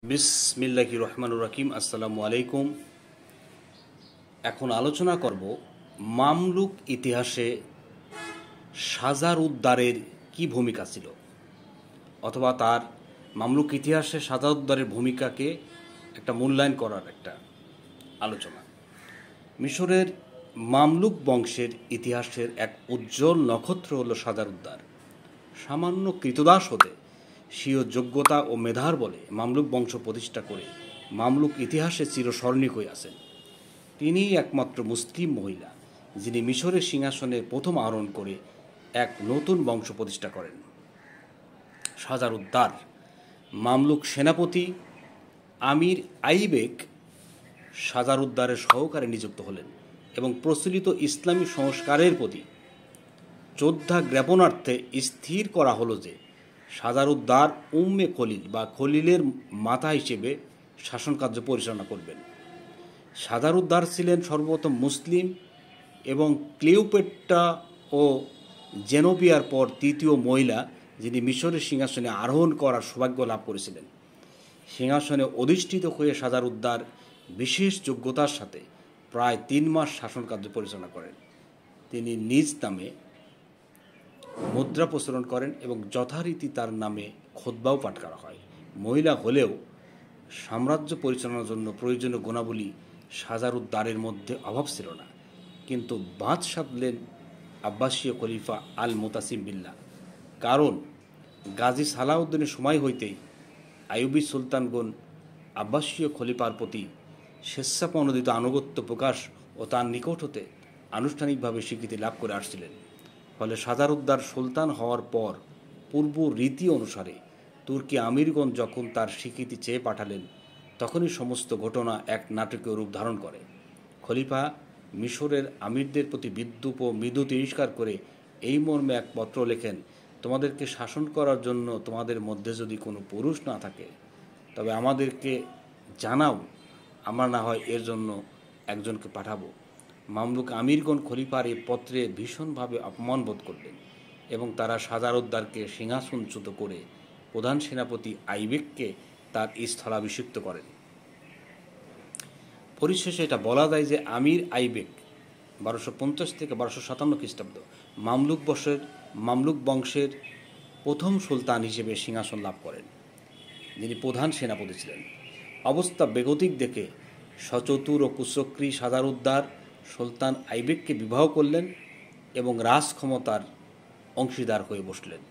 বিসমিল্লাহির রহমানির রহিম। আসসালামু আলাইকুম। এখন আলোচনা করব মামলুক ইতিহাসে শাজারউদ্দারের কি ভূমিকা ছিল, অথবা তার মামলুক ইতিহাসে শাজারউদ্দারের ভূমিকাকে একটা মূল্যায়ন করার একটা আলোচনা। মিশরের মামলুক বংশের ইতিহাসের এক উজ্জ্বল নক্ষত্র হল শাজারউদ্দার। সামান্য কৃতদাস হতে স্বীয় যোগ্যতা ও মেধার বলে মামলুক বংশ প্রতিষ্ঠা করে মামলুক ইতিহাসে চিরস্মরণীয় হয়ে আছেন। তিনিই একমাত্র মুসলিম মহিলা যিনি মিশরের সিংহাসনে প্রথম আরোহণ করে এক নতুন বংশ প্রতিষ্ঠা করেন। শাজারউদ্দার মামলুক সেনাপতি আমির আইবেক শাজারউদ্দারের সহকারে নিযুক্ত হলেন এবং প্রচলিত ইসলামী সংস্কারের প্রতি শ্রদ্ধা জ্ঞাপনার্থে স্থির করা হলো যে শাজারউদ্দার উম্মে খলিল বা খলিলের মাথা হিসেবে শাসনকার্য পরিচালনা করবেন। শাজারউদ্দার ছিলেন সর্বপ্রথম মুসলিম এবং ক্লিওপেট্রা ও জেনোবিয়ার পর তৃতীয় মহিলা যিনি মিশরের সিংহাসনে আরোহণ করার সৌভাগ্য লাভ করেছিলেন। সিংহাসনে অধিষ্ঠিত হয়ে শাজারউদ্দার বিশেষ যোগ্যতার সাথে প্রায় 3 মাস শাসনকার্য পরিচালনা করেন। তিনি নিজ নামে মুদ্রা প্রচলন করেন এবং যথারীতি তার নামে খুতবাও পাঠ করা হয়। মহিলা হলেও সাম্রাজ্য পরিচালনার জন্য প্রয়োজনীয় গুণাবলী শাজারউদ্দারের মধ্যে অভাব ছিল না, কিন্তু বাঁধ সাধলেন আব্বাসীয় খলিফা আল মুতাসিম বিল্লাহ। কারণ গাজী সালাউদ্দিনের সময় হইতেই আইয়ুবী সুলতানগণ আব্বাসীয় খলিফার প্রতি স্বেচ্ছাপ্রণোদিত আনুগত্য প্রকাশ ও তার নিকট হতে আনুষ্ঠানিকভাবে স্বীকৃতি লাভ করে আসছিলেন। ফলে শাজারউদ্দার সুলতান হওয়ার পর পূর্ব রীতি অনুসারে তুর্কি আমিরগণ যখন তার স্বীকৃতি চেয়ে পাঠালেন, তখনই সমস্ত ঘটনা এক নাটকীয় রূপ ধারণ করে। খলিফা মিশরের আমিরদের প্রতি বিদ্রূপ ও মৃদু তিরস্কার করে এই মর্মে এক পত্র লেখেন, তোমাদেরকে শাসন করার জন্য তোমাদের মধ্যে যদি কোনো পুরুষ না থাকে তবে আমাদেরকে জানাও, আমরা না হয় এর জন্য একজনকে পাঠাবো। মামলুক আমিরগণ খলিফার এই পত্রে ভীষণভাবে অপমান বোধ করলেন এবং তারা শাজারউদ্দারকে সিংহাসনচ্যুত করে প্রধান সেনাপতি আইবেককে তার স্থলাভিষিক্ত করেন। পরিশেষে এটা বলা যায় যে আমির আইবেক 1250 থেকে 1257 খ্রিস্টাব্দ মামলুক বংশের প্রথম সুলতান হিসেবে সিংহাসন লাভ করেন, যিনি প্রধান সেনাপতি ছিলেন। অবস্থা বেগতিক দেখে সচতুর ও কুচক্রী শাজারউদ্দার সুলতান আইবেককে বিবাহ করলেন এবং রাজ ক্ষমতার অংশীদার হয়ে বসলেন।